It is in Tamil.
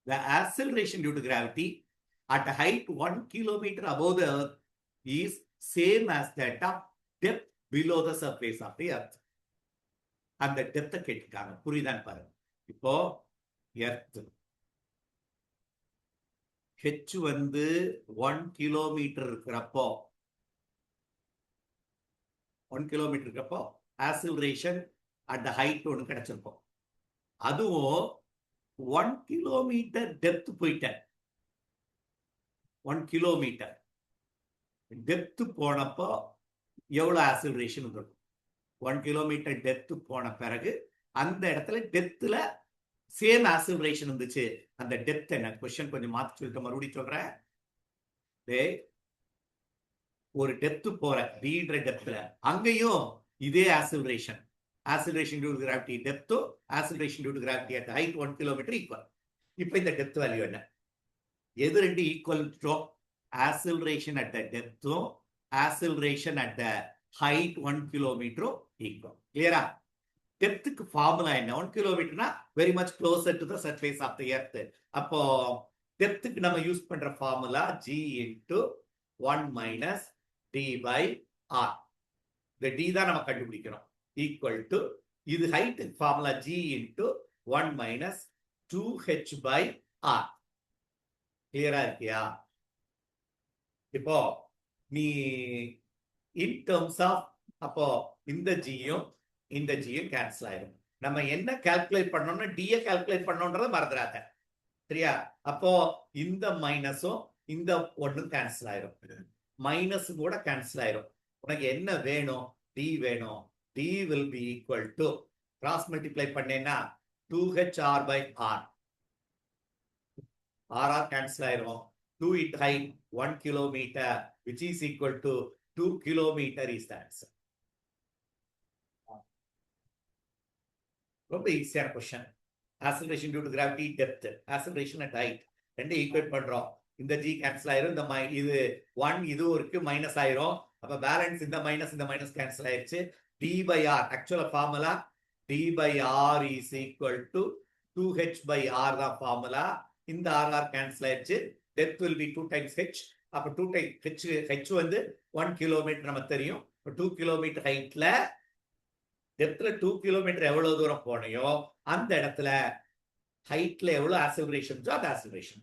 the acceleration due to gravity at a height 1 kilometer above the earth is same as that of depth below the surface of the earth. அந்த டெப்த்தை கேட்டிருக்காங்க. புரியுதான்னு பாருங்க. இப்போ எர்த் ஹெச் வந்து 1 கிலோமீட்டர் இருக்கிறப்போ 1 கிலோமீட்டர் இருக்கிறப்போ ஆக்சிலரேஷன் அட் த ஹைட் ஒன்று கிடைச்சிருக்கும். அதுவும் 1 கிலோமீட்டர் டெப்த் போயிட்டேன். 1 கிலோமீட்டர் டெப்த் போனப்போ எவ்வளவு ஆக்சிலரேஷன் இருக்கும்? 1 கிலோமீட்டர் டெப்த் போன பிறகு அந்த இடத்துல டெப்த்ல சேம் ஆக்சிலரேஷன் இருந்துச்சு. அந்த டெப்த் என்ன? கொஸ்டின் கொஞ்சம் மாத்தி சொல்லிட்டு மறுபடியும் சொல்றேன். ஒரு டெப்த் போற வீடுற டெப்த்ல அங்கேயும் இதே ஆக்சிலரேஷன் டியூ டு கிராவிட்டி டெப்த்தோ acceleration due to gravity at height 1 kilometre equal. இப்போ இந்த டெப்த் வேல்யூ என்ன? எது ரெண்டு equal to? Acceleration at the டெப்த்தும் ஆக்சிலரேஷன் அட் த ஹைட் 1 கிலோமீட்டரும் ஈக்குவல். கிளியரா? டெப்த்துக்கு ஃபார்முலா என்ன? 1 கிலோமீட்டர்னா very much closer to the surface of the earth. அப்போ டெப்த்துக்கு நம்ம யூஸ் பண்ற formula g into 1 minus D by R. இந்த டி தான் நம்ம கண்டுபிடிக்கணும். ஈக்குவல் டு இது ஹைட்டுக்கு formula g into 1 minus 2h by r. கிளியரா இருக்கியா? இப்போ நீ இன் டர்ம்ஸ் ஆஃப் அப்போ இந்த ஜியும் இந்த ஜியும் கேன்சல் ஆயிடும். நம்ம என்ன கால்குலேட் பண்ணோம்னா டியை கால்குலேட் பண்ணோன்றத மறந்துடாத. சரியா? அப்போ இந்த மைனஸும் இந்த ஒன்னும் கேன்சல் ஆயிரும். மைனஸ் கூட கேன்சல் ஆயிரும். உனக்கு என்ன வேணும்? டி வேணும். D will be equal to cross multiply பண்ணேன்னா 2HR by R. RR cancel ஆயிரும். 2 into height 1 kilometer which is equal to 2 kilometer is the answer. ரொம்ப ஈஸியான question. Acceleration due to gravity, depth, acceleration at height ரெண்டு ஈக்குவேட் பண்றோம். இந்த ஜி கேன்சல் ஆயிரும். இந்த இது 1 இதுவும் இருக்கு, மைனஸ் ஆயிரும். அப்ப பேலன்ஸ் இந்த மைனஸ் கேன்சல் ஆயிருச்சு. D by r actually formula d by r is equal to 2h by r தான் ஃபார்முலா. இந்த ஆர் கேன்சல் ஆயிருச்சு. Depth will be 2 times h. அப்ப 2 times h வந்து 1 கிலோமீட்டர் நம்ம தெரியும். 2 கிலோமீட்டர் ஹைட்ல டெப்த்ல 2 கிலோமீட்டர் எவ்வளவு தூரம் போனையோ அந்த இடத்துல ஹைட்ல எவ்வளவு ஆக்சிலரேஷன் அந்த ஆக்சிலரேஷன்